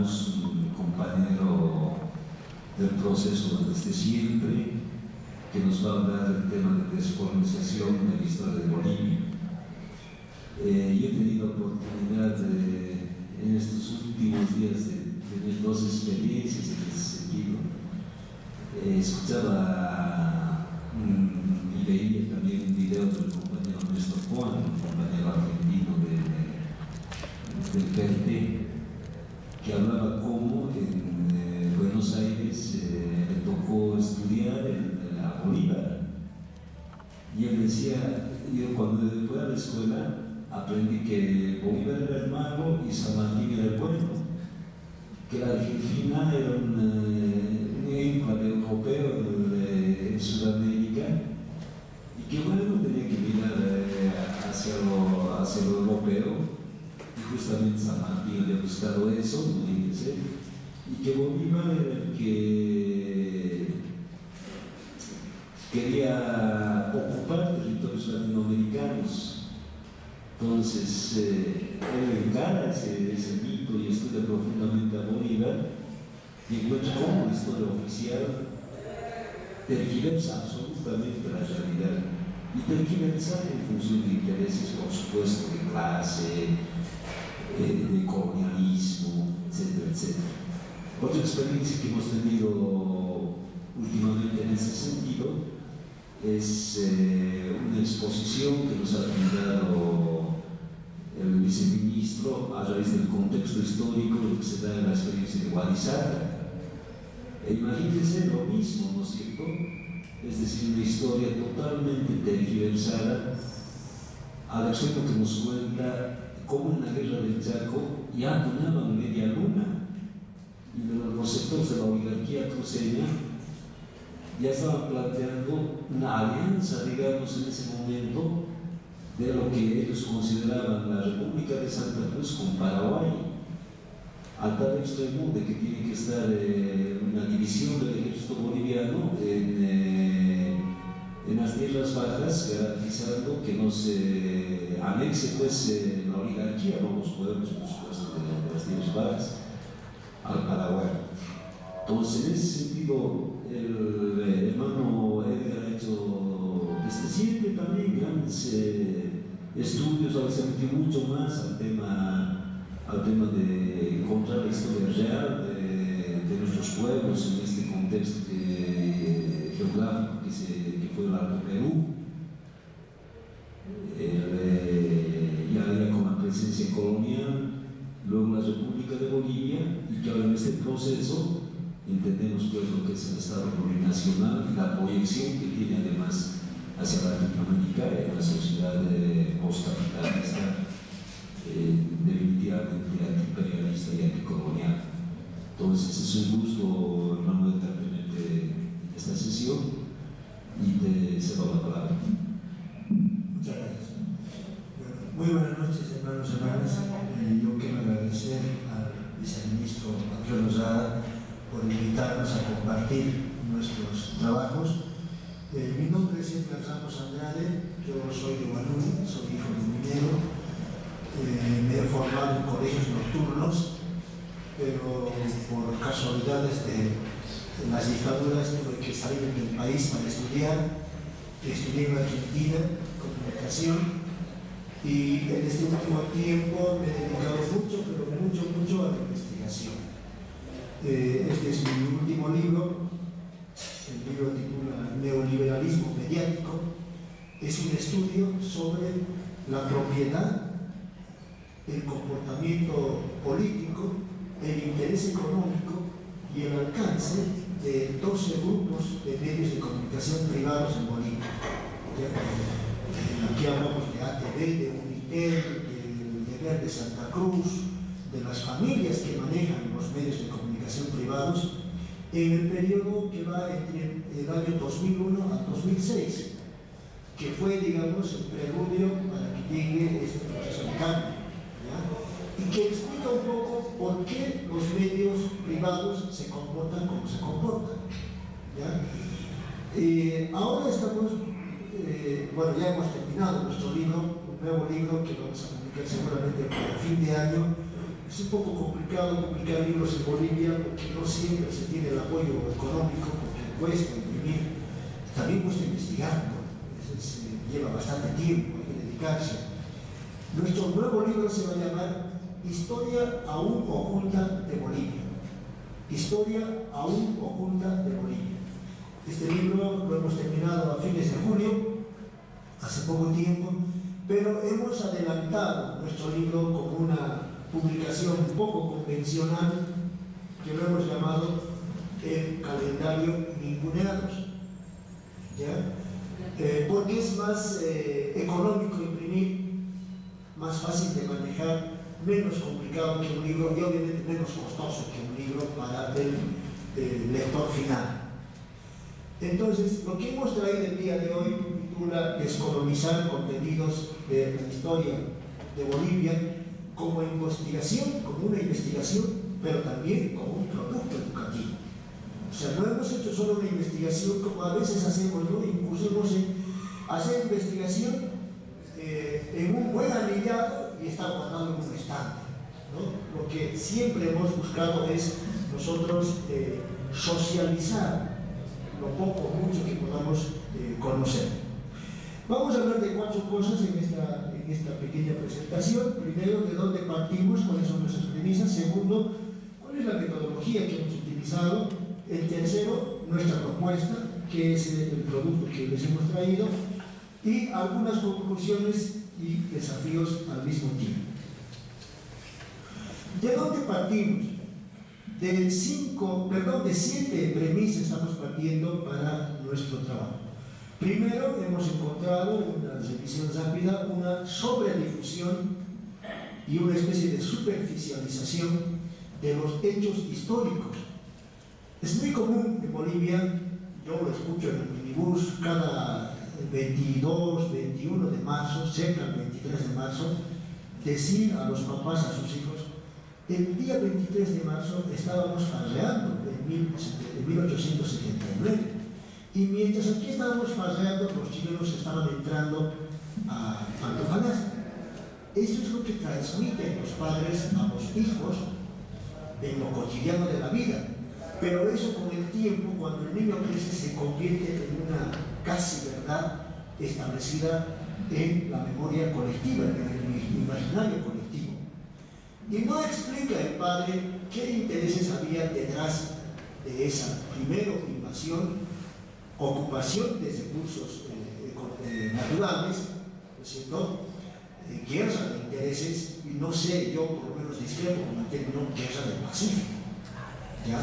Ramos, un compañero del proceso desde siempre, que nos va a hablar del tema de descolonización de la historia de Bolivia. Yo he tenido oportunidad en estos últimos días de tener dos experiencias en ese sentido. Escuchaba y veía también un video del compañero Néstor Juan, un compañero argentino del PRT, que hablaba cómo en Buenos Aires le tocó estudiar a Bolívar. Y él decía, yo cuando fui a la escuela aprendí que Bolívar era el malo y San Martín era el bueno, que la Argentina era un enclave europeo en Sudamérica, y que bueno, tenía que mirar hacia lo europeo, y justamente San Martín había buscado eso, fíjense, y que Bolívar era el que quería ocupar territorios latinoamericanos. Entonces, él encara ese mito y estudia profundamente a Bolívar y encuentra cómo la historia oficial tergiversa absolutamente la realidad, y tergiversa en función de intereses, por supuesto, de clase, de colonialismo, etcétera, etcétera. Otra experiencia que hemos tenido últimamente en ese sentido es una exposición que nos ha brindado el viceministro a raíz del contexto histórico que se da en la experiencia de Huarizaga. Imagínense lo mismo, ¿no es cierto? Es decir, una historia totalmente tergiversada, al extremo que nos cuenta cómo en la guerra del Chaco ya donaban media luna, y los sectores de la oligarquía cruceña ya estaban planteando una alianza, digamos, en ese momento, de lo que ellos consideraban la República de Santa Cruz con Paraguay, al tal extremo de que tiene que estar una división del ejército boliviano en las tierras bajas, garantizando que no se anexe pues la oligarquía, no los pueblos, por supuesto, de las tierras bajas al Paraguay. Entonces, en ese sentido, el hermano Edgar ha hecho desde siempre también grandes estudios, ahora se metió mucho más al tema de encontrar la historia real de nuestros pueblos en este contexto geográfico que fue el Alto Perú, ya con la presencia colonial, luego la República de Bolivia, y que ahora en este proceso entendemos pues lo que es el Estado plurinacional y la proyección que tiene además hacia Latinoamérica en una sociedad postcapitalista, definitivamente antiimperialista y anticolonial. Entonces es un gusto, hermano, de tenerte en esta sesión, y te cedo la palabra. Muchas gracias. Muy buenas noches, hermanos y hermanas. Yo quiero agradecer al viceministro Andrés Lozada por invitarnos a compartir nuestros trabajos. Mi nombre es Edgar Ramos Andrade, yo soy de Hualuni, soy hijo de un minero. Me he formado en colegios nocturnos, pero por casualidades de las dictaduras tuve que salir del país para estudiar. Estudié en Argentina, comunicación, y en este último tiempo me he dedicado mucho, pero mucho a la investigación. Este es mi último libro. El libro titula Neoliberalismo mediático. Es un estudio sobre la propiedad, el comportamiento político, el interés económico y el alcance de 12 grupos de medios de comunicación privados en Bolivia. Aquí hablamos de ATV, de Unitel, del Deber de Santa Cruz, de las familias que manejan los medios de comunicación privados en el periodo que va entre el año 2001 al 2006, que fue, digamos, el preludio para que llegue este proceso de cambio, ¿ya? Y que explica un poco por qué los medios privados se comportan como se comportan, ¿ya? Ahora estamos, bueno, ya hemos terminado nuestro libro, un nuevo libro que vamos a publicar seguramente para fin de año, Es un poco complicado publicar libros en Bolivia porque no siempre se tiene el apoyo económico, porque cuesta imprimir, también cuesta investigar, ¿no? Lleva bastante tiempo, hay que dedicarse. Nuestro nuevo libro se va a llamar Historia aún oculta de Bolivia. Historia aún oculta de Bolivia. Este libro lo hemos terminado a fines de julio, hace poco tiempo, pero hemos adelantado nuestro libro con una publicación un poco convencional que lo hemos llamado el calendario Ninguneados, ¿ya? Porque es más económico imprimir, más fácil de manejar, menos complicado que un libro y obviamente menos costoso que un libro para el lector final. Entonces, lo que hemos traído el día de hoy titula Descolonizar contenidos de la historia de Bolivia como investigación, como una investigación, pero también como un producto educativo. O sea, no hemos hecho solo una investigación como a veces hacemos, ¿no? Impusimos en hacer investigación en un buen anillado y está guardado en un estante, ¿no? Lo que siempre hemos buscado es nosotros socializar lo poco o mucho que podamos conocer. Vamos a hablar de 4 cosas en esta pequeña presentación. Primero, de dónde partimos, cuáles son nuestras premisas. Segundo, cuál es la metodología que hemos utilizado. El tercero, nuestra propuesta, que es el producto que les hemos traído. Y algunas conclusiones y desafíos al mismo tiempo. ¿De dónde partimos? De 7 premisas estamos partiendo para nuestro trabajo. Primero, hemos encontrado en una revisión rápida una sobredifusión y una especie de superficialización de los hechos históricos. Es muy común en Bolivia, yo lo escucho en el minibús cada 22, 21 de marzo, cerca del 23 de marzo, decir a los papás, a sus hijos: el día 23 de marzo estábamos farreando en 1879. Y mientras aquí estábamos farreando, los chilenos estaban entrando a Antofagasta. Eso es lo que transmiten los padres a los hijos en lo cotidiano de la vida. Pero eso con el tiempo, cuando el niño crece, se convierte en una casi verdad establecida en la memoria colectiva, en el imaginario colectivo. Y no explica el padre qué intereses había detrás de esa, primero, invasión, ocupación de recursos naturales, ¿no es cierto? Guerra de intereses, y no sé, yo por lo menos discrepo con el término guerra del Pacífico, ¿ya?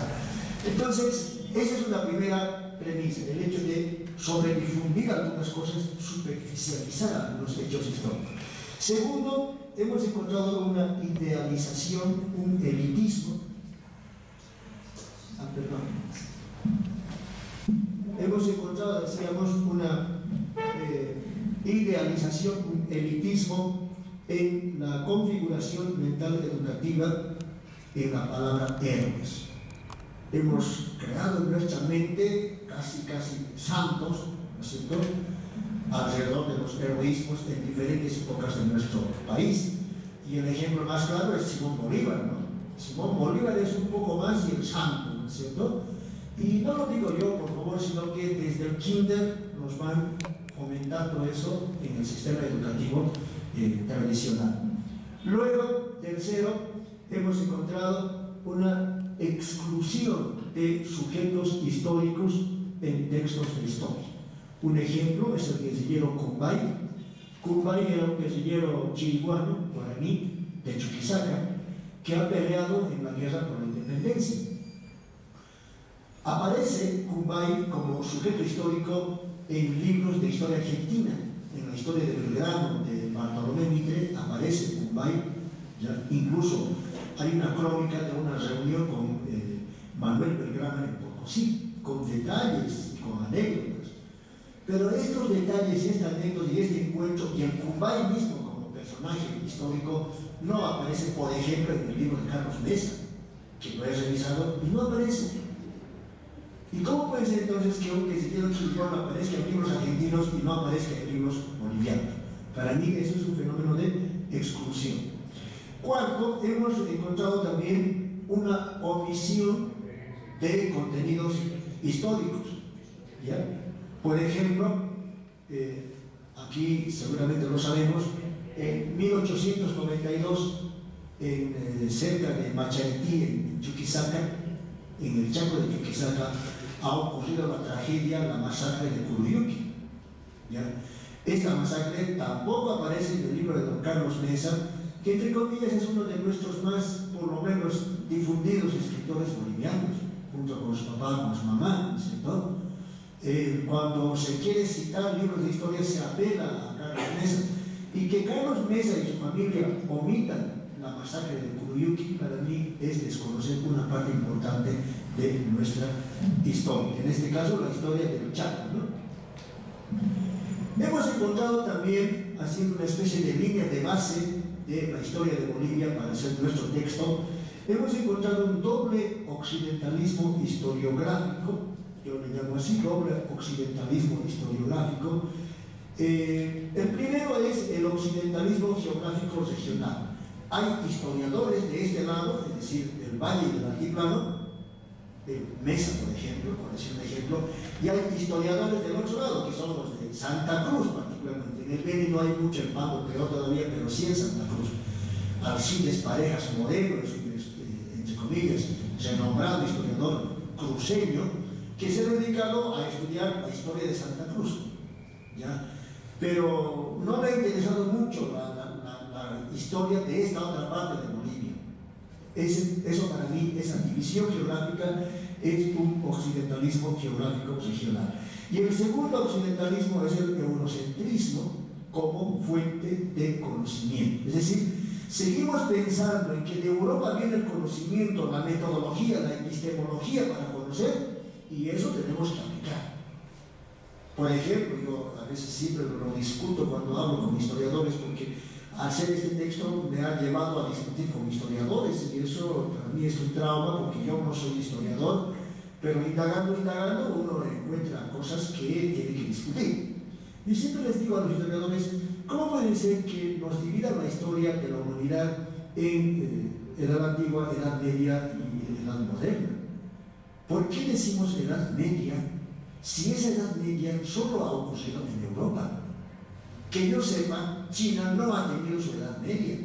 Entonces, esa es una primera premisa, el hecho de sobredifundir algunas cosas, superficializar algunos hechos históricos. Segundo, hemos encontrado una idealización, un elitismo. Hemos encontrado, decíamos, una idealización, un elitismo en la configuración mental educativa en la palabra héroes. Hemos creado en nuestra mente casi santos, ¿no es cierto?, alrededor de los heroísmos en diferentes épocas de nuestro país. Y el ejemplo más claro es Simón Bolívar, ¿no? Simón Bolívar es un poco más y el santo, ¿no es cierto? Y no lo digo yo, por favor, sino que desde el kinder nos van fomentando eso en el sistema educativo tradicional. Luego, tercero, hemos encontrado una exclusión de sujetos históricos en textos de historia. Un ejemplo es el guerrillero Cumbay. Cumbay era un guerrillero chiriguano, guaraní, de Chuquisaca, que ha peleado en la guerra por la independencia. Aparece Cumbay como sujeto histórico en libros de historia argentina. En la historia de Belgrano, de Bartolomé Mitre, aparece Cumbay. ¿Ya? Incluso hay una crónica de una reunión con Manuel Belgrano en Potosí, con detalles y con anécdotas. Pero estos detalles, esta anécdota y este encuentro, y el Cumbay mismo como personaje histórico, no aparece, por ejemplo, en el libro de Carlos Mesa, que lo he revisado, y no aparece. ¿Y cómo puede ser entonces que un guerrillero chileno aparezca en libros argentinos y no aparezca en libros bolivianos? Para mí eso es un fenómeno de exclusión. Cuarto, hemos encontrado también una omisión de contenidos históricos, ¿ya? Por ejemplo, aquí seguramente lo sabemos, en 1892, cerca de Machaití, en Chuquisaca, en el Chaco de Chuquisaca, ha ocurrido la tragedia, la masacre de Curuyuqui, ¿ya? Esta masacre tampoco aparece en el libro de don Carlos Mesa, que entre comillas es uno de nuestros más, por lo menos, difundidos escritores bolivianos, junto con su papá, con su mamá, ¿cierto? Cuando se quiere citar libros de historia se apela a Carlos Mesa, y que Carlos Mesa y su familia omitan la masacre de Curuyuqui, para mí es desconocer una parte importante de nuestra historia, en este caso la historia del Chaco, ¿no? Hemos encontrado también, haciendo una especie de línea de base de la historia de Bolivia para hacer nuestro texto, hemos encontrado un doble occidentalismo historiográfico, yo le llamo así, doble occidentalismo historiográfico. El primero es el occidentalismo geográfico regional. Hay historiadores de este lado, es decir, del Valle y del Altiplano, de Mesa, por ejemplo, por decir un ejemplo, y hay historiadores del otro lado, que son los de Santa Cruz, particularmente. En el Beni no hay mucho en Pambo, peor todavía, pero sí en Santa Cruz. Alcides Parejas Moreno, entre comillas, renombrado historiador cruceño, que se ha dedicado a estudiar la historia de Santa Cruz, ¿ya? Pero no le ha interesado mucho la historia de esta otra parte de Bolivia. Eso para mí, esa división geográfica, es un occidentalismo geográfico regional. Y el segundo occidentalismo es el eurocentrismo como fuente de conocimiento. Es decir, seguimos pensando en que de Europa viene el conocimiento, la metodología, la epistemología para conocer, y eso tenemos que aplicar. Por ejemplo, yo a veces siempre lo discuto cuando hablo con historiadores, porque hacer este texto me ha llevado a discutir con historiadores, y eso para mí es un trauma, porque yo no soy historiador, pero indagando uno encuentra cosas que tiene que discutir. Y siempre les digo a los historiadores, ¿cómo puede ser que nos dividan la historia de la humanidad en edad antigua, edad media y edad moderna? ¿Por qué decimos edad media si esa edad media solo ha ocurrido en Europa? Que yo sepa, China no ha tenido su edad media,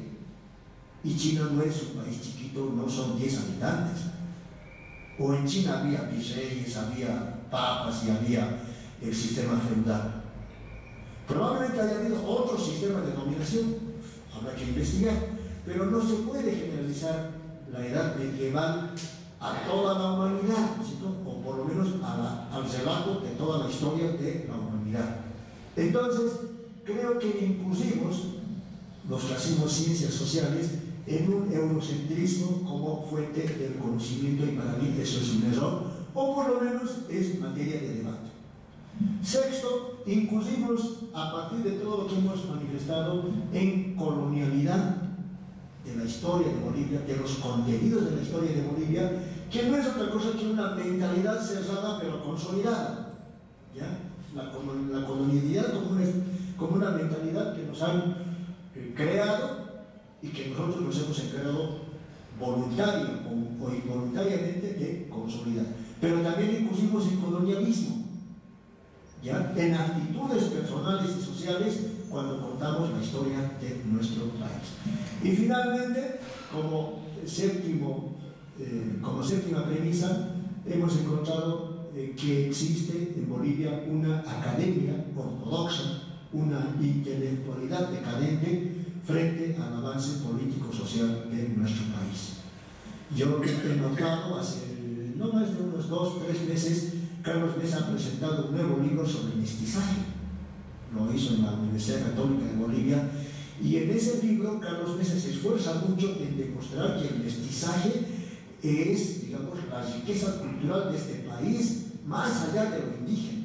y China no es un país chiquito, no son 10 habitantes. O en China había virreyes, había papas y había el sistema feudal. Probablemente haya habido otro sistema de dominación, habrá que investigar, pero no se puede generalizar la edad medieval a toda la humanidad, ¿cierto? O por lo menos al relato de toda la historia de la humanidad. Entonces, creo que impusimos, los que hacemos ciencias sociales, en un eurocentrismo como fuente del conocimiento, y para mí eso es un error, o por lo menos es materia de debate. Sexto, incurrimos a partir de todo lo que hemos manifestado en colonialidad de la historia de Bolivia, de los contenidos de la historia de Bolivia, que no es otra cosa que una mentalidad cerrada pero consolidada, ¿ya? La colonialidad como una mentalidad que nos han creado y que nosotros nos hemos encargado voluntario o involuntariamente de consolidar. Pero también incurrimos en colonialismo, ¿ya? En actitudes personales y sociales cuando contamos la historia de nuestro país. Y finalmente, como séptima premisa, hemos encontrado que existe en Bolivia una academia ortodoxa, una intelectualidad decadente frente al avance político-social de nuestro país. Yo he notado hace no más de unos 2 o 3 meses, Carlos Mesa ha presentado un nuevo libro sobre mestizaje. Lo hizo en la Universidad Católica de Bolivia, y en ese libro Carlos Mesa se esfuerza mucho en demostrar que el mestizaje es, digamos, la riqueza cultural de este país, más allá de lo indígena.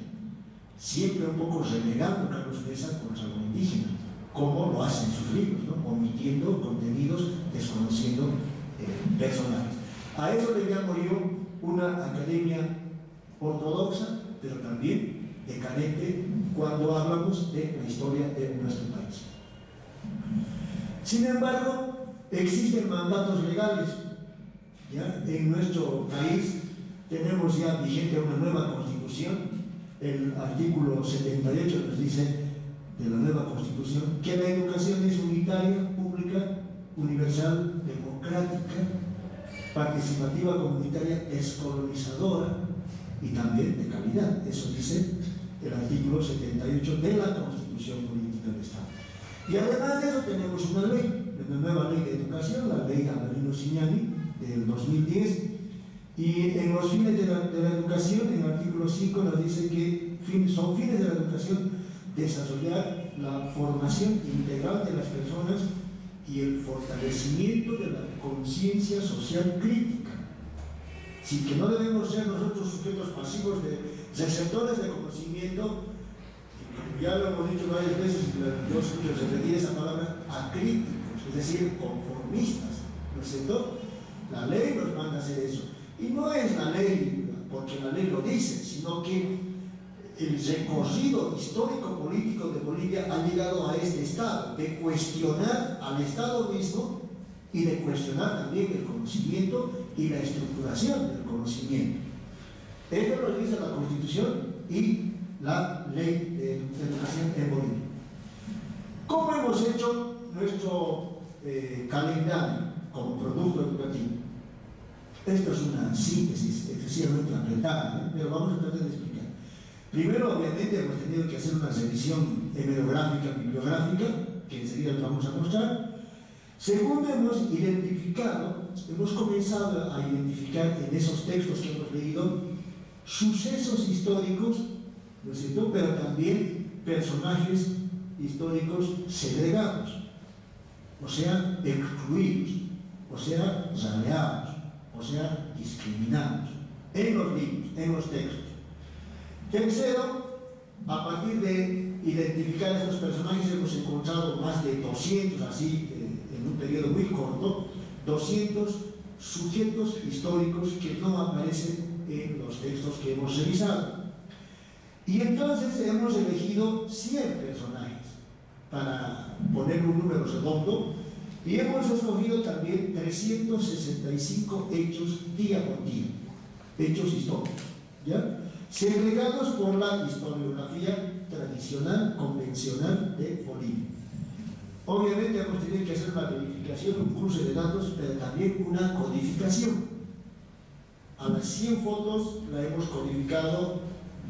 Siempre un poco renegando Carlos Mesa contra lo indígena, como lo hace en sus libros, ¿no? Omitiendo contenidos, desconociendo personajes. A eso le llamo yo una academia ortodoxa, pero también decadente cuando hablamos de la historia de nuestro país. Sin embargo, existen mandatos legales. ¿Ya? En nuestro país tenemos ya vigente una nueva constitución. El artículo 78 nos dice de la nueva constitución que la educación es unitaria, pública, universal, democrática, participativa, comunitaria, descolonizadora y también de calidad. Eso dice el artículo 78 de la Constitución Política del Estado. Y además de eso tenemos una ley, una nueva ley de educación, la ley Avelino Signani del 2010, y en los fines de la educación, en el artículo 5 nos dice que son fines de la educación desarrollar la formación integral de las personas y el fortalecimiento de la conciencia social crítica. Así que no debemos ser nosotros sujetos pasivos de receptores de conocimiento, ya lo hemos dicho varias veces, yo escucho repetir esa palabra, acríticos, es decir, conformistas, ¿no es cierto? La ley nos manda a hacer eso. Y no es la ley porque la ley lo dice, sino que el recorrido histórico-político de Bolivia ha llegado a este estado, de cuestionar al Estado mismo y de cuestionar también el conocimiento y la estructuración del conocimiento. Esto lo dice la Constitución y la Ley de Educación en Bolivia. ¿Cómo hemos hecho nuestro calendario como producto educativo? Esto es una síntesis excesivamente apretada, pero vamos a tratar de explicar. Primero, obviamente, hemos tenido que hacer una revisión hemerográfica, bibliográfica, que enseguida les vamos a mostrar. Segundo, hemos comenzado a identificar en esos textos que hemos leído sucesos históricos, ¿no es cierto?, pero también personajes históricos segregados, o sea, excluidos, o sea, raleados, o sea, discriminados, en los libros, en los textos. Tercero, a partir de identificar a estos personajes hemos encontrado más de 200, así en un periodo muy corto, 200 sujetos históricos que no aparecen en los textos que hemos revisado. Y entonces hemos elegido 100 personajes para poner un número redondo, y hemos escogido también 365 hechos día por día, hechos históricos, ¿ya?, segregados por la historiografía tradicional, convencional de Bolivia. Obviamente hemos tenido que hacer una verificación, un cruce de datos, pero también una codificación. A las 100 fotos la hemos codificado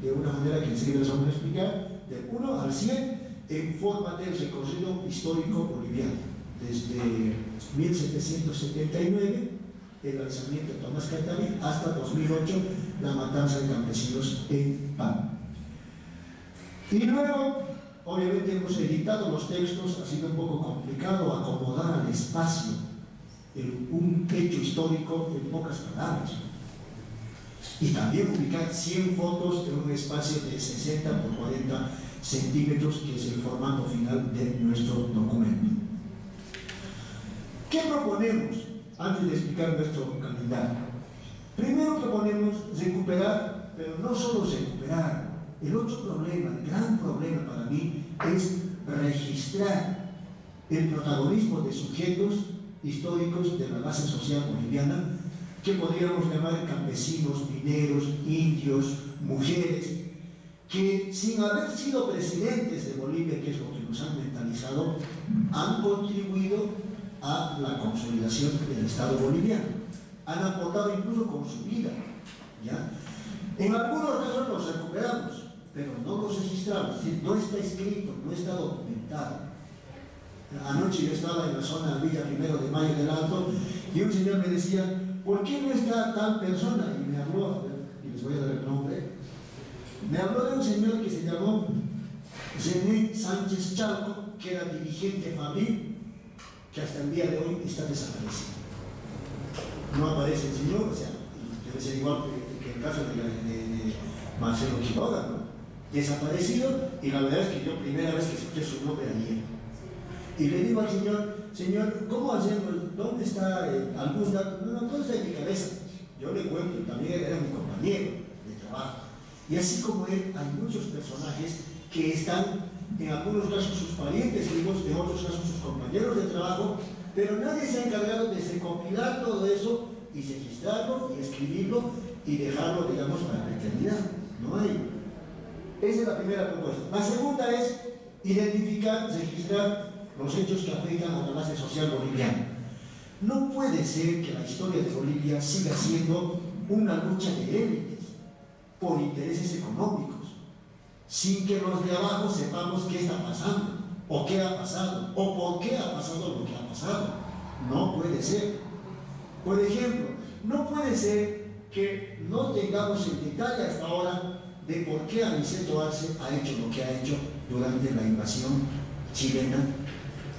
de una manera que enseguida les vamos a explicar, de 1 al 100 en forma de recorrido histórico boliviano, desde 1779, el lanzamiento de Tomás Catarí, hasta 2008, la matanza de campesinos en Pan. Y luego, obviamente, hemos editado los textos, ha sido un poco complicado acomodar al espacio un hecho histórico en pocas palabras. Y también ubicar 100 fotos en un espacio de 60 por 40 centímetros, que es el formato final de nuestro documento. ¿Qué proponemos antes de explicar nuestro calendario? Primero proponemos recuperar, pero no solo recuperar. El otro problema, el gran problema para mí, es registrar el protagonismo de sujetos históricos de la base social boliviana, que podríamos llamar campesinos, mineros, indios, mujeres, que sin haber sido presidentes de Bolivia, que es lo que nos han mentalizado, han contribuido a la consolidación del Estado boliviano, han aportado incluso con su vida, ¿ya? En algunos casos los recuperamos, pero no los registramos, es decir, no está escrito, no está documentado. Anoche yo estaba en la zona de Villa 1 de Mayo del Alto y un señor me decía, ¿por qué no está tal persona? Y me habló, y les voy a dar el nombre, me habló de un señor que se llamó René Sánchez Chalco, que era dirigente fabril, que hasta el día de hoy está desaparecido. No aparece el señor, o sea, debe ser igual que el caso de Marcelo Quiroga, ¿no? Desaparecido, y la verdad es que yo primera vez que escuché su nombre ayer. Y le digo al señor, ¿cómo hacemos? ¿Dónde está algún dato? No, todo está en mi cabeza. Yo le cuento, también era mi compañero de trabajo. Y así como él, hay muchos personajes que están, en algunos casos sus parientes vivos, en otros casos sus compañeros de trabajo, pero nadie se ha encargado de recopilar todo eso y registrarlo y escribirlo y dejarlo, digamos, para la eternidad. No hay. Esa es la primera propuesta. La segunda es identificar, registrar los hechos que afectan a la base social boliviana. No puede ser que la historia de Bolivia siga siendo una lucha de élites por intereses económicos, sin que los de abajo sepamos qué está pasando, o qué ha pasado, o por qué ha pasado lo que ha pasado. No puede ser. Por ejemplo, no puede ser que no tengamos el detalle hasta ahora de por qué Aniceto Arce ha hecho lo que ha hecho durante la invasión chilena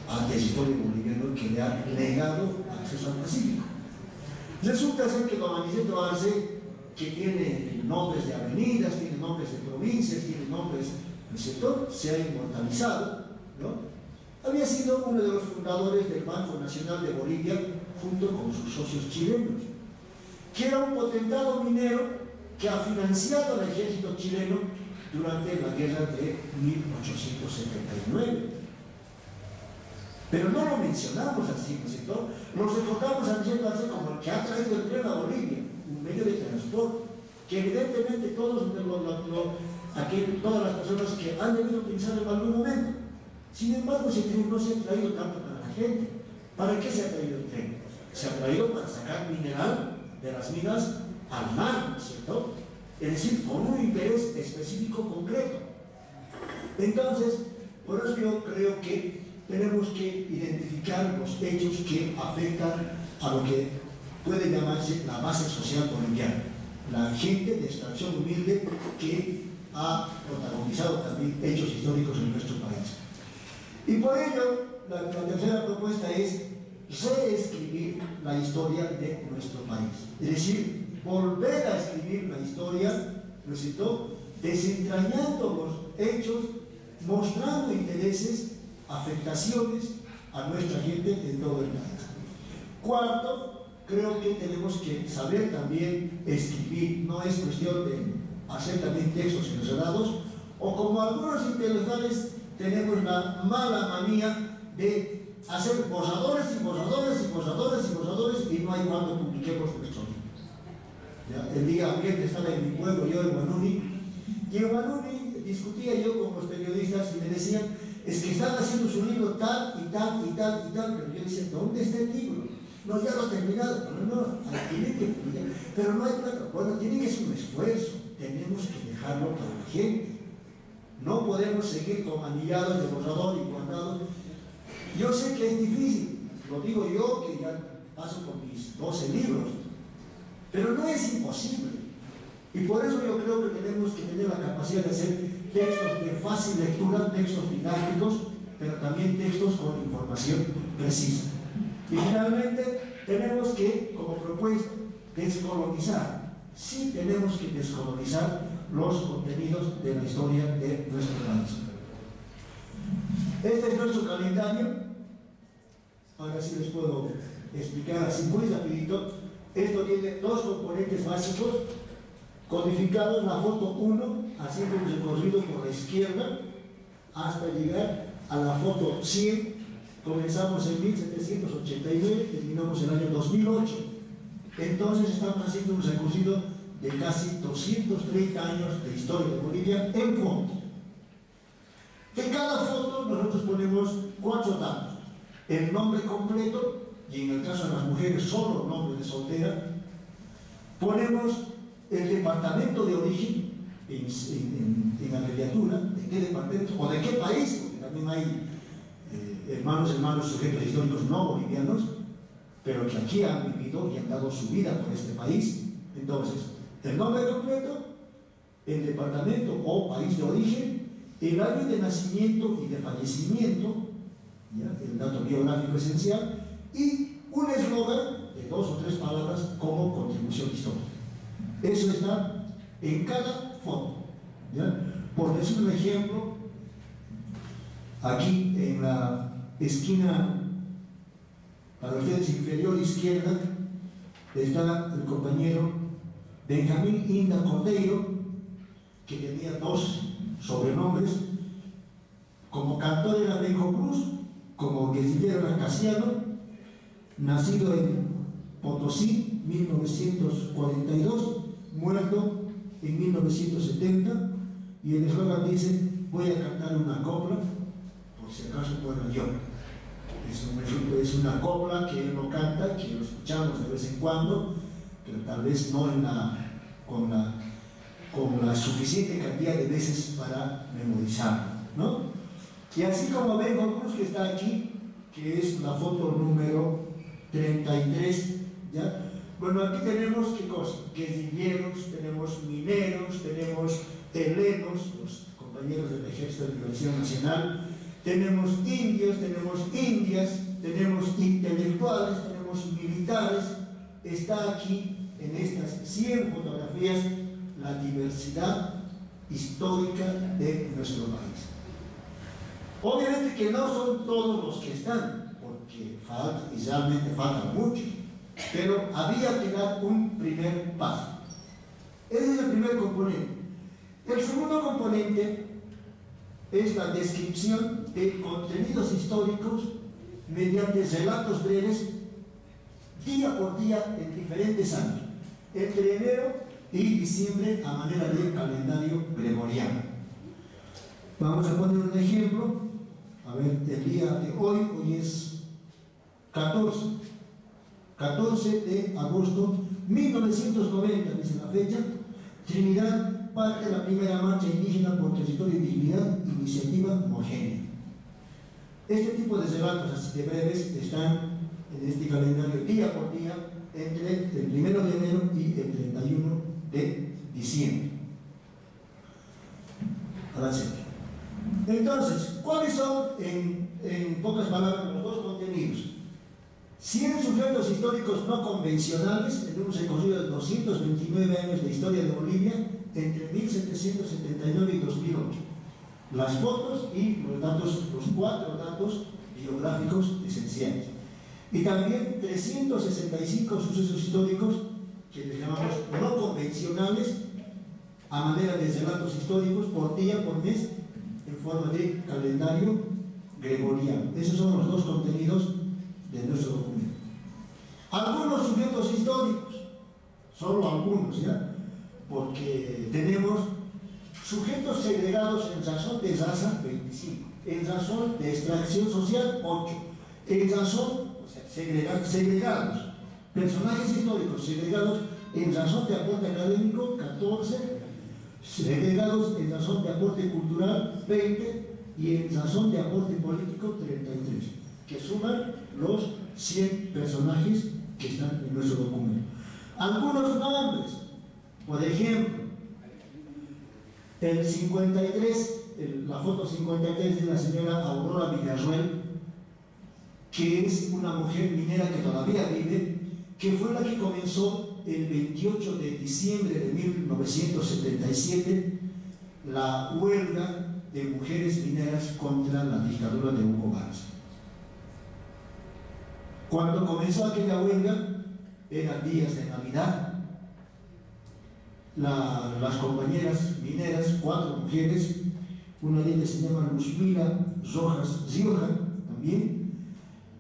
al territorio boliviano, que le ha negado acceso al Pacífico. Resulta ser que don Aniceto Arce, que tiene nombres de avenidas, tiene nombres de provincias, tiene nombres del sector, se ha inmortalizado, ¿no? Había sido uno de los fundadores del Banco Nacional de Bolivia, junto con sus socios chilenos, que era un potentado minero que ha financiado al ejército chileno durante la guerra de 1879. Pero no lo mencionamos así, ¿no es cierto? Nos recordamos a Aniceto Arce como el que ha traído el tren a Bolivia, un medio de transporte, que evidentemente todas las personas que han debido utilizar en algún momento. Sin embargo, ese tren no se ha traído tanto para la gente. ¿Para qué se ha traído el tren? Se ha traído para sacar mineral de las minas al mar, ¿no es cierto? Es decir, con un interés específico concreto. Entonces, por eso yo creo que tenemos que identificar los hechos que afectan a lo que puede llamarse la base social boliviana, la gente de extracción humilde que ha protagonizado también hechos históricos en nuestro país. Y por ello, la tercera propuesta es reescribir la historia de nuestro país, es decir, volver a escribir la historia, ¿no es cierto?, desentrañando los hechos, mostrando intereses, afectaciones a nuestra gente en todo el país. Cuarto, creo que tenemos que saber también escribir. No es cuestión de hacer también textos enredados, o como algunos intelectuales tenemos la mala manía de hacer borradores y borradores y borradores y borradores, y no hay cuando publiquemos nuestro libro. El día ambiente estaba en mi pueblo, yo en Huanuni, y en Huanuni discutía yo con los periodistas y me decían: es que están haciendo su libro tal y tal y tal y tal, pero yo decía: ¿dónde está el libro? No, ya lo ha terminado. No, tiene que publicar, pero no hay plata. Bueno, tiene que ser un esfuerzo, tenemos que dejarlo para la gente. No podemos seguir con anillados de borrador y guardados. Yo sé que es difícil, lo digo yo que ya paso por mis 12 libros, pero no es imposible. Y por eso yo creo que tenemos que tener la capacidad de hacer textos de fácil lectura, textos didácticos, pero también textos con información precisa. Y finalmente tenemos que, como propuesta, descolonizar. Sí tenemos que descolonizar los contenidos de la historia de nuestro país. Este es nuestro calendario. Ahora sí les puedo explicar así muy rapidito. Esto tiene dos componentes básicos codificados en la foto 1, haciendo un recorrido por la izquierda hasta llegar a la foto 100. Comenzamos en 1789, terminamos en el año 2008. Entonces estamos haciendo un recorrido de casi 230 años de historia de Bolivia en foto. En cada foto nosotros ponemos 4 datos: el nombre completo, y en el caso de las mujeres solo nombre de soltera. Ponemos el departamento de origen en abreviatura, de qué departamento o de qué país, porque también hay hermanos sujetos históricos no bolivianos, pero que aquí han vivido y han dado su vida por este país. Entonces, el nombre completo, el departamento o país de origen, el año de nacimiento y de fallecimiento, ¿ya?, el dato biográfico esencial, y un eslogan de 2 o 3 palabras como contribución histórica. Eso está en cada foto, ¿ya? Por decir un ejemplo, aquí en la esquina para ustedes inferior izquierda está el compañero Benjamín Inda Cordeiro, que tenía 2 sobrenombres. Como cantor era Benjo Cruz, como guerrillero era Casiano, nacido en Potosí, 1942, muerto en 1970, y el eslogan dice: voy a cantar una copla, por si acaso muero yo. Es una copla que él no canta, que lo escuchamos de vez en cuando, pero tal vez no con la suficiente cantidad de veces para memorizarlo, ¿no? Y así como ven, Cruz, que está aquí, que es la foto número 33, ¿ya? Bueno, aquí tenemos, ¿qué cosa? Guerrilleros, tenemos mineros, tenemos helenos, los compañeros del Ejército de Liberación Nacional, tenemos indios, tenemos indias, tenemos intelectuales, tenemos militares. Está aquí, en estas 100 fotografías, la diversidad histórica de nuestro país. Obviamente que no son todos los que están, porque falta, y realmente faltan muchos, pero había que dar un primer paso. Ese es el primer componente. El segundo componente es la descripción de contenidos históricos mediante relatos breves, día por día, en diferentes años, entre enero y diciembre, a manera de calendario gregoriano. Vamos a poner un ejemplo. A ver, el día de hoy es 14 de agosto 1990, dice la fecha. Trinidad parte la primera marcha indígena por territorio y dignidad, iniciativa homogénea. Este tipo de relatos así de breves están en este calendario día por día entre el 1 de enero y el 31 de diciembre. Ahora sí. Entonces, ¿cuáles son, en pocas palabras, los dos contenidos? 100 sujetos históricos no convencionales en un recorrido de 229 años de historia de Bolivia entre 1779 y 2008. Las fotos y los datos, los 4 datos biográficos esenciales. Y también 365 sucesos históricos que les llamamos no convencionales, a manera de relatos históricos por día, por mes, en forma de calendario gregoriano. Esos son los dos contenidos de nuestro documento. Algunos sujetos históricos, solo algunos, ¿ya? Porque tenemos sujetos segregados en razón de raza, 25, en razón de extracción social, 8, en razón, o sea, segregados, personajes históricos segregados en razón de aporte académico, 14, segregados en razón de aporte cultural, 20, y en razón de aporte político, 33, que suman los 100 personajes que están en nuestro documento. Algunos nombres, por ejemplo, el 53, la foto 53 de la señora Aurora Villarruel, que es una mujer minera que todavía vive, que fue la que comenzó el 28 de diciembre de 1977 la huelga de mujeres mineras contra la dictadura de Hugo Banzer. Cuando comenzó aquella huelga, eran días de Navidad. Las compañeras mineras, 4 mujeres, una de ellas se llama Luzmila Rojas Rioja también,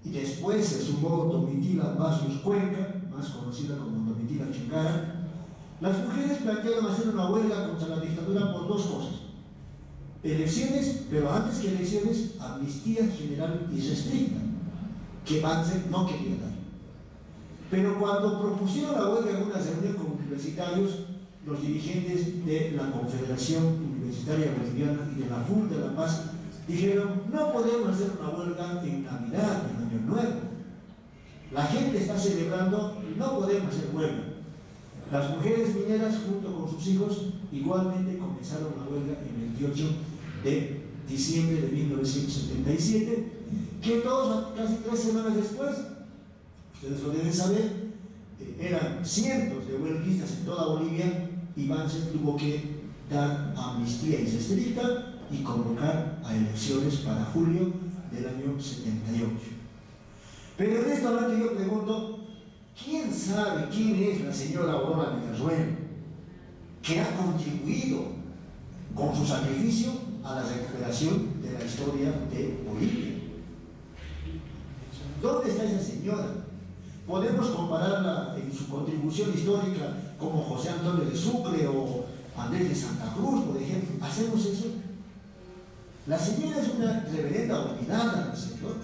y después se sumó Domitila Barrios Cuenca, más conocida como Domitila Chingara. Las mujeres plantearon hacer una huelga contra la dictadura por 2 cosas: elecciones, pero antes que elecciones, amnistía general y restricta, que Banzer no quería dar. Pero cuando propusieron la huelga en una reunión con universitarios, los dirigentes de la Confederación Universitaria Boliviana y de la FUN de La Paz dijeron: no podemos hacer una huelga en Navidad, en Año Nuevo. La gente está celebrando y no podemos hacer huelga. Las mujeres mineras, junto con sus hijos, igualmente comenzaron la huelga el 28 de diciembre de 1977, que casi 3 semanas después, ustedes lo deben saber, eran cientos de huelguistas en toda Bolivia, y Banzer tuvo que dar amnistía irrestricta y convocar a elecciones para julio del año 78. Pero en esta parte yo pregunto: ¿quién sabe quién es la señora Aurora Villarruel, que ha contribuido con su sacrificio a la recuperación de la historia de Bolivia? ¿Dónde está esa señora? podemos compararla en su contribución histórica como José Antonio de Sucre o Andrés de Santa Cruz, por ejemplo. ¿Hacemos eso? La señora es una reverenda olvidada, ¿no es cierto?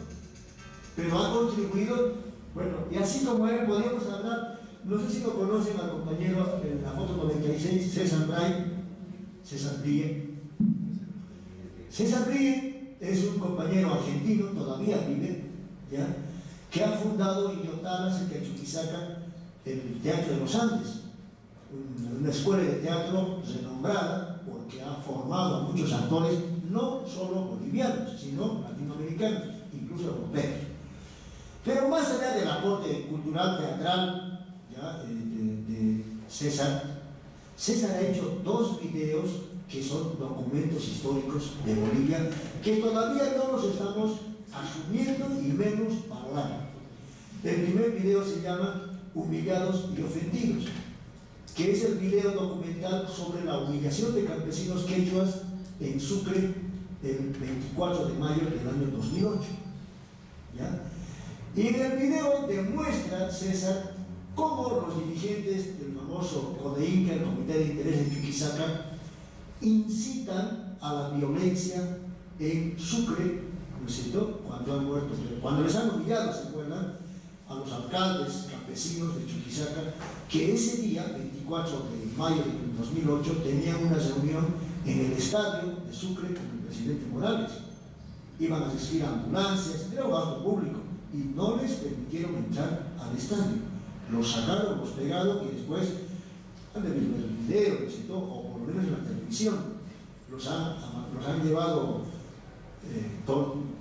Pero ha contribuido, bueno, y así como él podríamos hablar, no sé si lo conocen al compañero en la foto 96, César Brie. César Brie es un compañero argentino, todavía vive, ¿ya?, que ha fundado en Yotala, cerca de Chuquisaca, el Teatro de los Andes, una escuela de teatro renombrada porque ha formado a muchos actores, no solo bolivianos, sino latinoamericanos, incluso europeos. Pero más allá del aporte cultural, teatral, ¿ya?, de César, César ha hecho 2 videos que son documentos históricos de Bolivia, que todavía no los estamos asumiendo y menos valorando. El primer video se llama Humillados y Ofendidos, que es el video documental sobre la humillación de campesinos quechuas en Sucre el 24 de mayo del año 2008. ¿Ya? Y en el video demuestra César cómo los dirigentes del famoso CODEINCA, el Comité de Interés de Chuquisaca, incitan a la violencia en Sucre, ¿no es cierto?, cuando les han humillado, ¿se acuerdan?, a los alcaldes campesinos de Chuquisaca, que ese día, 24 de mayo de 2008, tenían una reunión en el estadio de Sucre con el presidente Morales. Iban a asistir a ambulancias, era un acto público, y no les permitieron entrar al estadio. Los sacaron, los pegaron, y después han de ver el video, ¿no es cierto?, o por lo menos en la televisión, los han llevado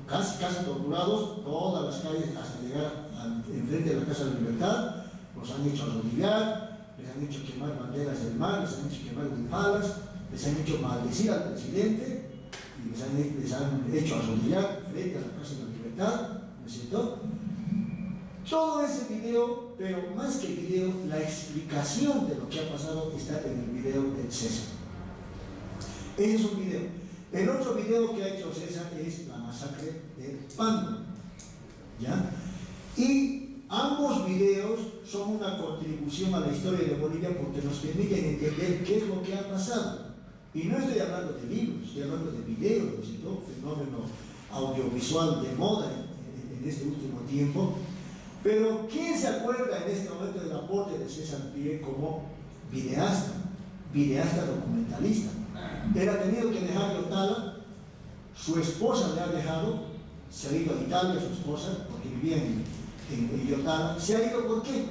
casi torturados todas las calles hasta llegar enfrente de la Casa de la Libertad. Los han hecho arrodillar, les han hecho quemar banderas del mar, les han hecho quemar impalas, les han hecho maldecir al presidente y les han hecho arrodillar frente a la Casa de la Libertad, ¿no es cierto? Todo ese video, pero más que video, la explicación de lo que ha pasado está en el video de César. Ese es un video. El otro video que ha hecho César es la masacre de Pando, ¿ya? Y ambos videos son una contribución a la historia de Bolivia porque nos permiten entender qué es lo que ha pasado. Y no estoy hablando de libros, estoy hablando de videos, ¿no es cierto?, un fenómeno audiovisual de moda en este último tiempo. Pero ¿quién se acuerda en este momento del aporte de César Brie como videasta documentalista? Él ha tenido que dejar Yotala, su esposa le ha dejado, se ha ido a Italia, su esposa, porque vivía en Yotala. ¿Se ha ido por qué?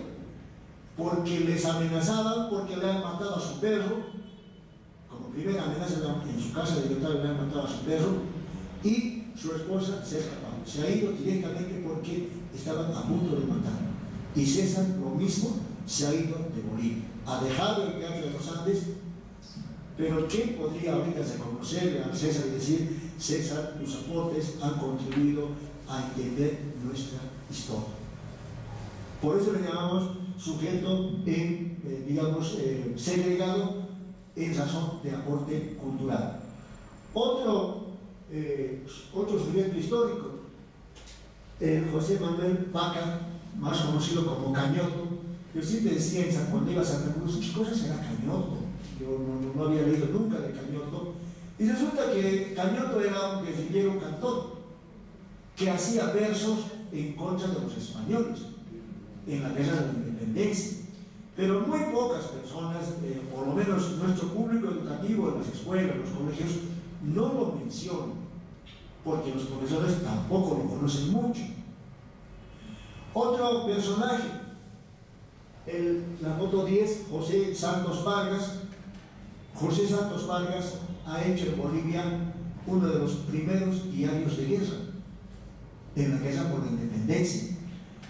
Porque les amenazaban, porque le han matado a su perro, como primera amenaza en su casa de Yotala le han matado a su perro, y su esposa se ha escapado. Se ha ido directamente porque estaban a punto de matar. Y César, lo mismo, se ha ido de Bolivia. Ha dejado el Teatro de los Andes. Pero ¿quién podría ahorita reconocerle a César y decir: César, tus aportes han contribuido a entender nuestra historia? Por eso le llamamos sujeto segregado en razón de aporte cultural. Otro sujeto histórico, José Manuel Vaca, más conocido como Cañoto. Yo siempre decía cuando iba a Santa Cruz, ¿qué cosa será Cañoto? Yo no había leído nunca de Cañoto, y resulta que Cañoto era un guerrillero cantor que hacía versos en contra de los españoles en la guerra de la independencia, pero muy pocas personas, por lo menos nuestro público educativo en las escuelas, los colegios, no lo mencionan, porque los profesores tampoco lo conocen mucho. Otro personaje, la foto 10, José Santos Vargas. José Santos Vargas ha hecho en Bolivia uno de los primeros diarios de guerra, en la guerra por la independencia.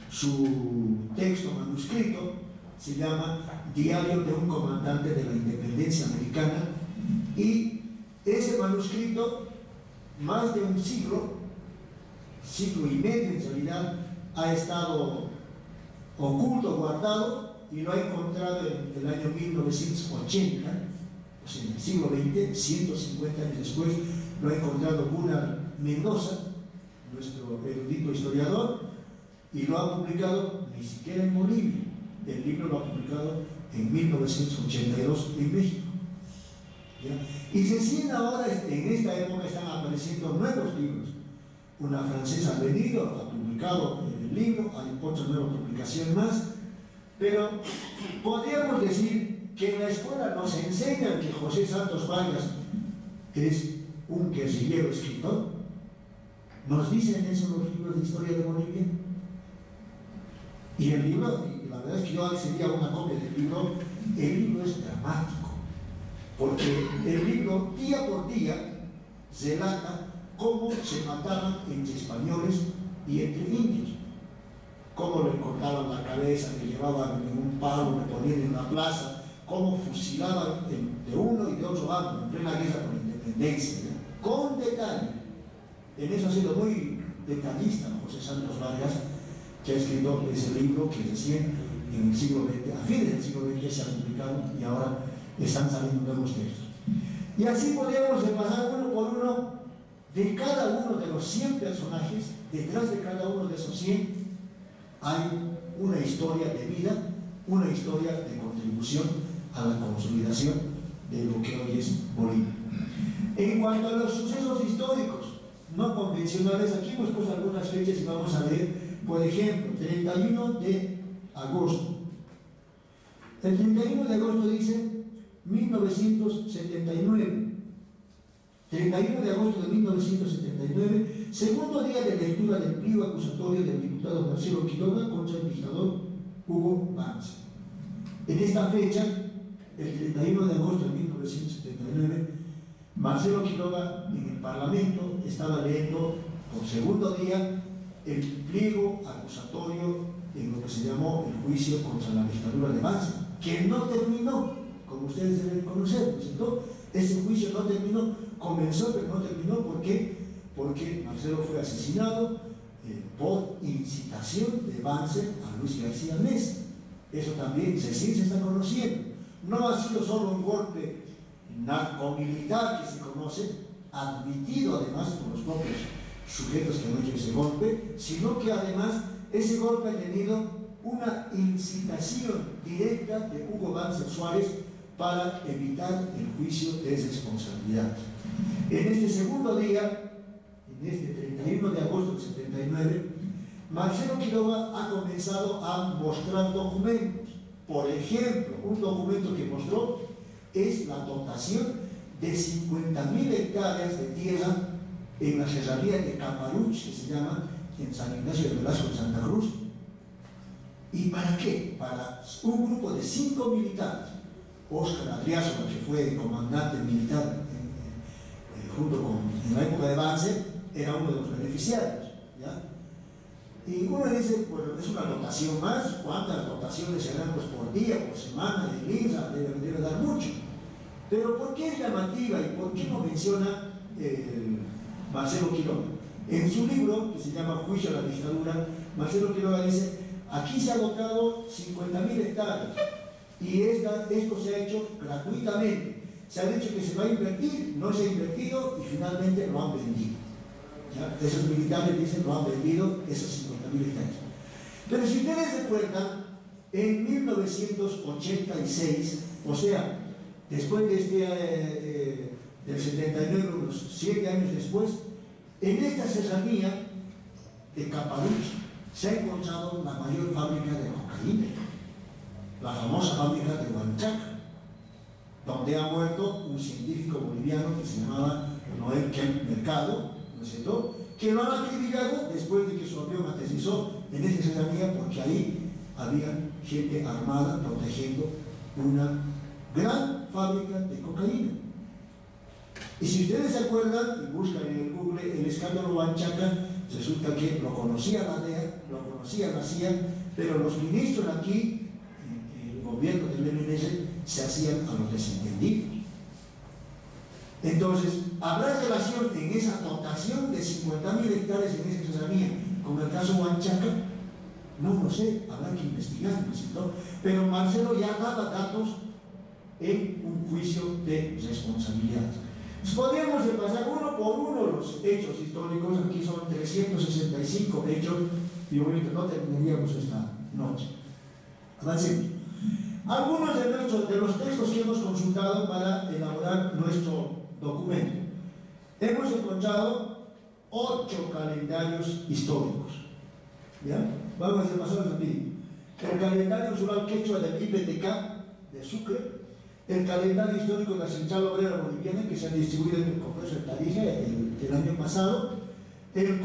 Su texto manuscrito se llama Diario de un comandante de la independencia americana, y ese manuscrito, más de un siglo y medio en realidad, ha estado oculto, guardado, y lo ha encontrado en el año 1980, o sea, en el siglo XX, 150 años después, lo ha encontrado Gunnar Mendoza, nuestro erudito historiador, y lo ha publicado ni siquiera en Bolivia. El libro lo ha publicado en 1982 en México. ¿Ya? Y recién ahora, en esta época, están apareciendo nuevos libros. Una francesa ha venido, ha publicado el libro, hay otra nueva publicación más, pero podríamos decir que en la escuela nos enseñan que José Santos Vargas es un guerrillero escritor. ¿Nos dicen eso los libros de historia de Bolivia? Y el libro, y la verdad es que yo accedí a una copia del libro, el libro es dramático, porque el libro día por día relata cómo se mataban entre españoles y entre indios, cómo le cortaban la cabeza, le llevaban en un palo, le ponían en la plaza, cómo fusilaban de uno y de otro lado en plena guerra por la independencia, ¿ya? Con detalle. En eso ha sido muy detallista José Santos Vargas, que ha escrito ese libro que recién en el siglo XX, a fines del siglo XX se ha publicado y ahora están saliendo nuevos textos. Y así podríamos repasar uno por uno de cada uno de los 100 personajes. Detrás de cada uno de esos 100 hay una historia de vida, una historia de contribución a la consolidación de lo que hoy es Bolivia. En cuanto a los sucesos históricos no convencionales, aquí hemos puesto algunas fechas y vamos a ver, por ejemplo, 31 de agosto. El 31 de agosto dice 1979. 31 de agosto de 1979, segundo día de lectura del pliego acusatorio del diputado Marcelo Quiroga contra el dictador Hugo Banzer. En esta fecha, el 31 de agosto de 1979, Marcelo Quiroga en el Parlamento estaba leyendo por segundo día el pliego acusatorio en lo que se llamó el juicio contra la dictadura de Banzer, que no terminó, como ustedes deben conocer, ¿no es cierto? Ese juicio no terminó, comenzó pero no terminó. ¿Por qué? Porque Marcelo fue asesinado por incitación de Banzer a Luis García Meza. Eso también recién se está conociendo. No ha sido solo un golpe narcomilitar que se conoce, admitido además por los propios sujetos que han hecho ese golpe, sino que además ese golpe ha tenido una incitación directa de Hugo Banzer Suárez para evitar el juicio de responsabilidad. En este segundo día, en este 31 de agosto del 79, Marcelo Quiroga ha comenzado a mostrar documentos. Por ejemplo, un documento que mostró es la dotación de 50.000 hectáreas de tierra en la serranía de Caparuch, que se llama en San Ignacio de Velasco de Santa Cruz. ¿Y para qué? Para un grupo de 5 militares. Óscar Adriazo, que fue comandante militar junto con, en la época de Banzer, era uno de los beneficiarios, ¿ya? Y uno dice, bueno, es una dotación más. ¿Cuántas dotaciones serán pues, por día, por semana? El INSA debe dar mucho. Pero ¿por qué es llamativa y por qué no menciona Marcelo Quiroga? En su libro, que se llama Juicio a la Dictadura, Marcelo Quiroga dice, aquí se ha dotado 50.000 hectáreas y esto se ha hecho gratuitamente. Se ha dicho que se va a invertir, no se ha invertido y finalmente lo han vendido. ¿Ya? Esos militares dicen lo han vendido esos 50.000 hectáreas. Pero si ustedes recuerdan, en 1986, o sea, después de del 79, unos 7 años después, en esta serranía de Caparuch se ha encontrado la mayor fábrica de cocaína, la famosa fábrica de Huanchaca, donde ha muerto un científico boliviano que se llamaba Noel Kemp Mercado, ¿no es cierto?, que lo han acribillado después de que su avión aterrizó en esta serranía, porque ahí había gente armada protegiendo una gran fábrica de cocaína. Y si ustedes se acuerdan y buscan en el Google el escándalo Huanchaca, resulta que lo conocía la DEA, lo conocía la CIA, pero los ministros aquí, el gobierno del MNS, se hacían a los desentendidos. Entonces, ¿habrá relación en esa dotación de 50.000 hectáreas en esa serranía con el caso Huanchaca? No lo sé, habrá que investigar, ¿no es cierto? Pero Marcelo ya daba datos en un juicio de responsabilidad. Podríamos repasar uno por uno los hechos históricos. Aquí son 365 hechos y obviamente no terminaríamos noche. Avancemos. Algunos de los textos que hemos consultado para elaborar nuestro documento. Hemos encontrado 8 calendarios históricos. ¿Ya? Vamos a hacer más o menos aquí. El calendario usual quechua del IPTK de Sucre, el calendario histórico de la Central Obrera Boliviana, que se ha distribuido en el Congreso de Tarija el año pasado, el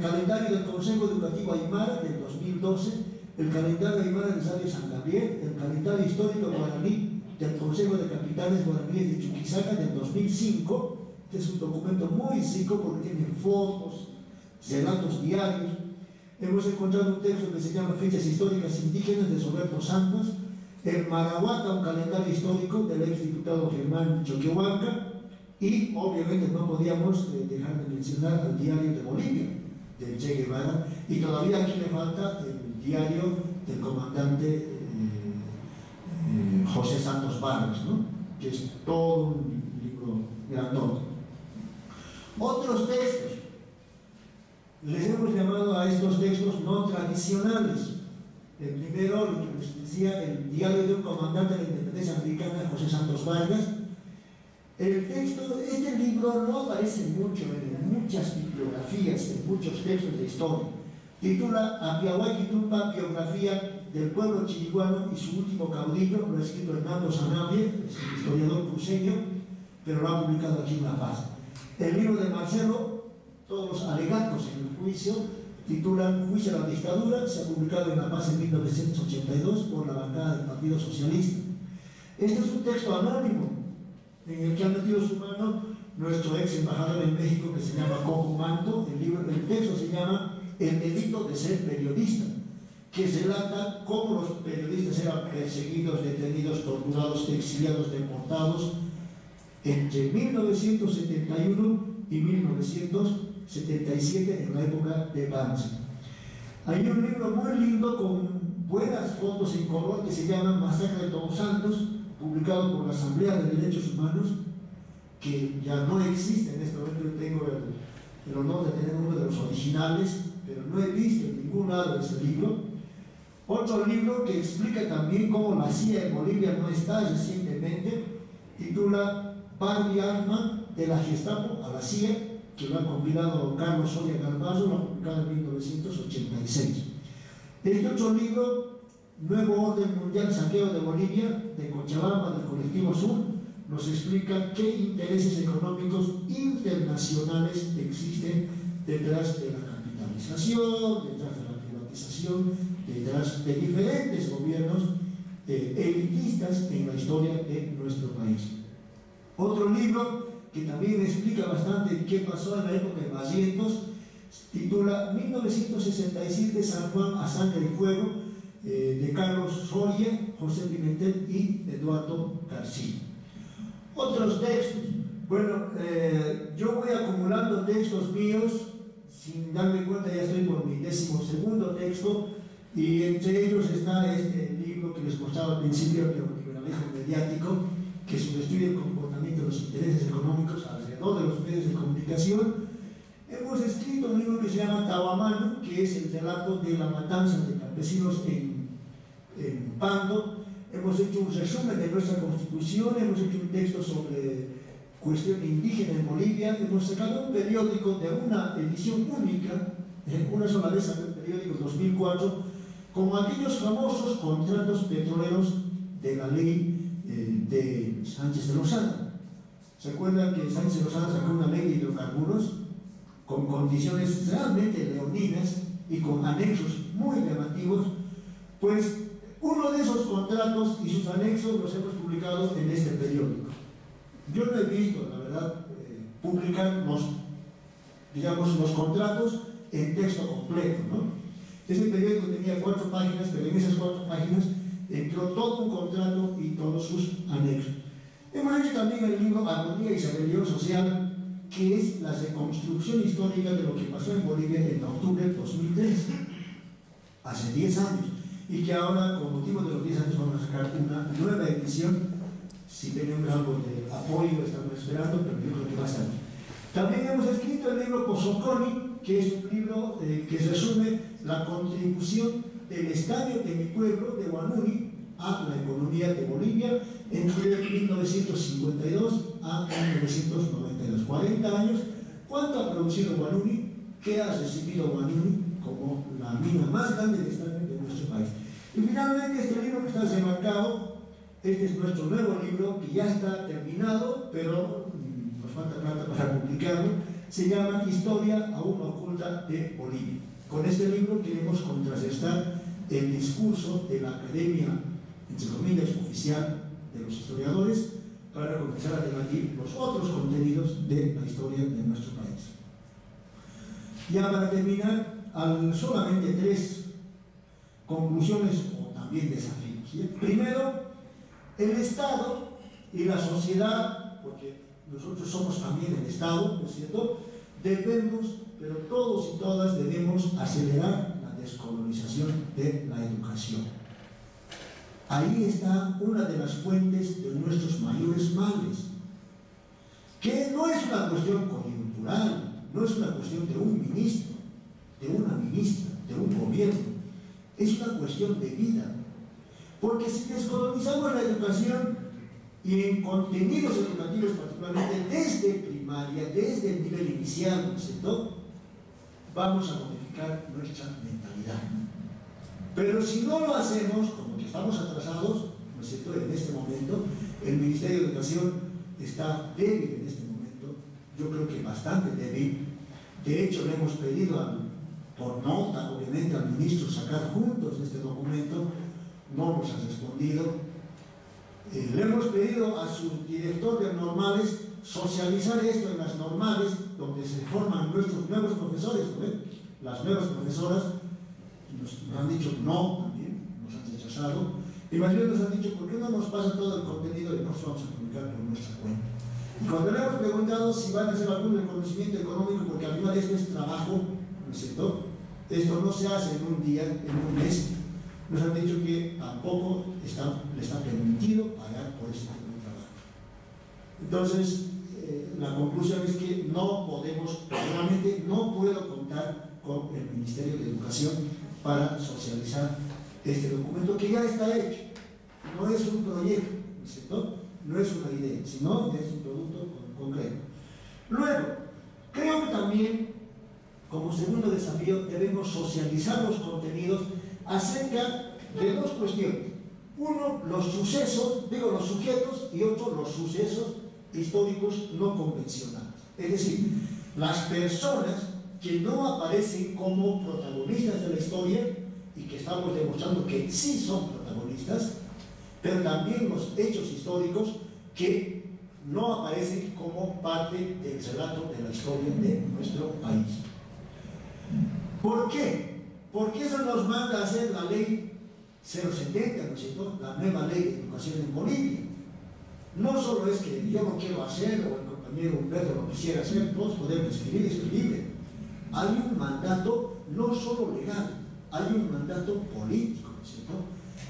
calendario del Consejo Educativo Aymara del 2012, el calendario Aymara del Sabio San Gabriel, el calendario histórico guaraní del Consejo de Capitanes Guaraníes de Chuquisaca del 2005. Este es un documento muy rico porque tiene fotos, relatos diarios. Hemos encontrado un texto que se llama Fechas Históricas Indígenas de Roberto Santos, el Marahuaca, un calendario histórico del exdiputado Germán Choquehuanca, y obviamente no podíamos dejar de mencionar al Diario de Bolivia, del Che Guevara, y todavía aquí le falta el diario del comandante José Santos Vargas, ¿no? Que es todo un libro grandote. Otros textos, les hemos llamado a estos textos no tradicionales. El primero, lo que les decía, el diario de un comandante de la independencia americana, José Santos Vargas. El texto, este libro no aparece mucho en muchas bibliografías, en muchos textos de historia. Titula Apiahuayquitumpa, biografía del pueblo chiriguano y su último caudillo. Lo ha escrito Hernando Sanabria, es un historiador cruceño, pero lo ha publicado aquí en La Paz. El libro de Marcelo, todos los alegatos en el juicio, titulan Juicio a la dictadura, se ha publicado en La Paz en 1982 por la bancada del Partido Socialista. Este es un texto anónimo en el que ha metido su mano nuestro ex embajador en México, que se llama Coco Manto. El texto se llama El delito de ser periodista, que relata cómo los periodistas eran perseguidos, detenidos, torturados, exiliados, deportados entre 1971 y 1977 en la época de Banzer. Hay un libro muy lindo con buenas fotos en color que se llama Masacre de Todos Santos, publicado por la Asamblea de Derechos Humanos, que ya no existe en este momento. Yo tengo el honor de tener uno de los originales, pero no he visto en ningún lado ese libro. Otro libro que explica también cómo la CIA en Bolivia no está recientemente, titula Barbie Arma de la Gestapo a la CIA, que lo ha compilado Carlos Soria Galvazo, lo ha publicado en 1986. Este otro libro, Nuevo Orden Mundial, Saqueo de Bolivia, de Cochabamba, del Colectivo Sur, nos explica qué intereses económicos internacionales existen detrás de la capitalización, detrás de la privatización, detrás de diferentes gobiernos elitistas en la historia de nuestro país. Otro libro que también explica bastante qué pasó en la época de Barrientos, titula 1967 San Juan a Sangre y Fuego, de Carlos Soria, José Pimentel y Eduardo García. Otros textos, bueno, yo voy acumulando textos míos, sin darme cuenta ya estoy por mi 12º texto, y entre ellos está este libro que les mostraba al principio, el neoliberalismo mediático, que es un estudio del comportamiento de los intereses económicos alrededor de los medios de comunicación. Hemos escrito un libro que se llama Tawamano, que es el relato de la matanza de campesinos en Pando. Hemos hecho un resumen de nuestra constitución, hemos hecho un texto sobre cuestión indígena en Bolivia, hemos sacado un periódico de una edición única, una sola vez salió el periódico 2004, con aquellos famosos contratos petroleros de la ley de Sánchez de Lozada. ¿Se acuerdan que Sánchez de Lozada sacó una ley de hidrocarburos con condiciones realmente leoninas y con anexos muy llamativos? Pues uno de esos contratos y sus anexos los hemos publicado en este periódico. Yo no he visto, la verdad, publicar los contratos en texto completo, ¿no? Ese periódico tenía 4 páginas, pero en esas 4 páginas entró todo un contrato y todos sus anexos. Hemos hecho también el libro Armonía y Rebelión Social, que es la reconstrucción histórica de lo que pasó en Bolivia en octubre de 2003, hace 10 años, y que ahora, con motivo de los 10 años, vamos a sacar una nueva edición. Si tenemos algo de apoyo, estamos esperando, pero yo creo que va a estar. También hemos escrito el libro Pozoconi, que es un libro que resume la contribución del estadio de mi pueblo, de Huanuni, a la economía de Bolivia entre 1952 a 1992. 40 años. ¿Cuánto ha producido Huanuni? ¿Qué ha recibido Huanuni como la mina más grande de estadio de nuestro país? Y finalmente este libro que está remarcado, este es nuestro nuevo libro que ya está terminado, pero nos falta plata para publicarlo. Se llama Historia aún oculta de Bolivia. Con este libro queremos contrarrestar el discurso de la academia, entre comillas, oficial de los historiadores, para comenzar a debatir los otros contenidos de la historia de nuestro país. Ya para terminar, solamente 3 conclusiones o también desafíos, ¿sí? Primero, el Estado y la sociedad, porque nosotros somos también el Estado, ¿no es cierto? Debemos, pero todos y todas debemos acelerar la descolonización de la educación. Ahí está una de las fuentes de nuestros mayores males, que no es una cuestión coyuntural, no es una cuestión de un ministro, de una ministra, de un gobierno, es una cuestión de vida. Porque si descolonizamos la educación y en contenidos educativos particularmente desde primaria, desde el nivel inicial, ¿no es cierto?, vamos a modificar nuestra mentalidad. Pero si no lo hacemos, como que estamos atrasados, ¿no es cierto?, en este momento, el Ministerio de Educación está débil en este momento, yo creo que bastante débil. De hecho, le hemos pedido, por nota, obviamente, al ministro sacar juntos este documento, no nos ha respondido. Le hemos pedido a su director de normales socializar esto en las normales, donde se forman nuestros nuevos profesores, ¿no? Las nuevas profesoras nos han dicho no, también nos han rechazado, y más bien nos han dicho ¿por qué no nos pasa todo el contenido y nos vamos a publicar por nuestra cuenta? Y cuando le hemos preguntado si van a hacer algún reconocimiento económico, porque al final esto es trabajo, ¿no es cierto?, esto no se hace en un día, en un mes, nos han dicho que tampoco le está permitido pagar por este tipo de trabajo. Entonces, la conclusión es que no podemos, realmente no puedo contar con el Ministerio de Educación para socializar este documento que ya está hecho. No es un proyecto, ¿no es cierto?, no es una idea, sino es un producto concreto. Luego, creo que también, como segundo desafío, debemos socializar los contenidos acerca de 2 cuestiones. Uno, los sucesos, los sujetos, y otro, los sucesos históricos no convencionales. Es decir, las personas que no aparecen como protagonistas de la historia y que estamos demostrando que sí son protagonistas, pero también los hechos históricos que no aparecen como parte del relato de la historia de nuestro país. ¿Por qué? Porque eso nos manda a hacer la ley 070, ¿no es cierto?, la nueva ley de educación en Bolivia. No solo es que yo lo quiero hacer o el compañero Humberto lo quisiera hacer, todos podemos escribir, esto es libre. Hay un mandato no solo legal, hay un mandato político, ¿no es cierto?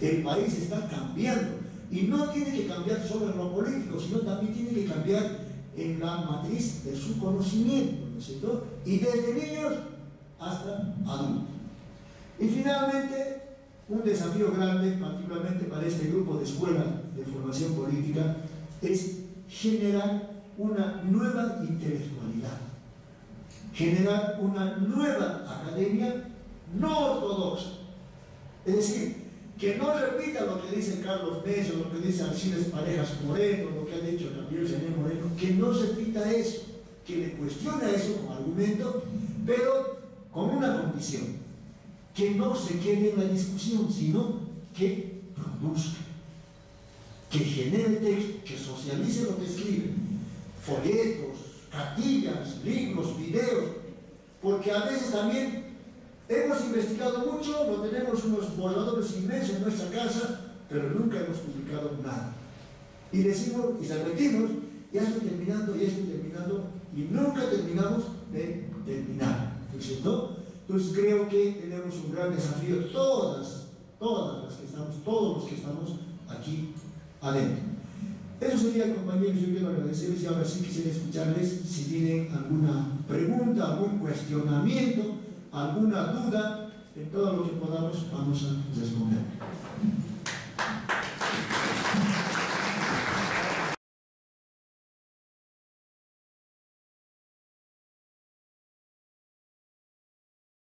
El país está cambiando y no tiene que cambiar solo en lo político, sino también tiene que cambiar en la matriz de su conocimiento, ¿no es cierto?, y desde niños hasta adultos. Y finalmente, un desafío grande, particularmente para este grupo de escuela de formación política, es generar una nueva intelectualidad, generar una nueva academia no ortodoxa. Es decir, que no repita lo que dice Carlos Mesa, lo que dice Alcides Parejas Moreno, lo que ha dicho Gabriel René Moreno, que no repita eso, que le cuestione eso como argumento, pero con una condición: que no se quede en la discusión, sino que produzca, que genere texto, que socialice lo que escribe, folletos, cartillas, libros, videos, porque a veces también hemos investigado mucho, lo tenemos unos borradores inmensos en nuestra casa, pero nunca hemos publicado nada. Y decimos, y repetimos, ya estoy terminando, y nunca terminamos de terminar, ¿no es cierto? Entonces creo que tenemos un gran desafío, todos los que estamos aquí adentro. Eso sería, compañeros, yo quiero agradecerles y ahora sí quisiera escucharles si tienen alguna pregunta, algún cuestionamiento, alguna duda En todo lo que podamos vamos a responder.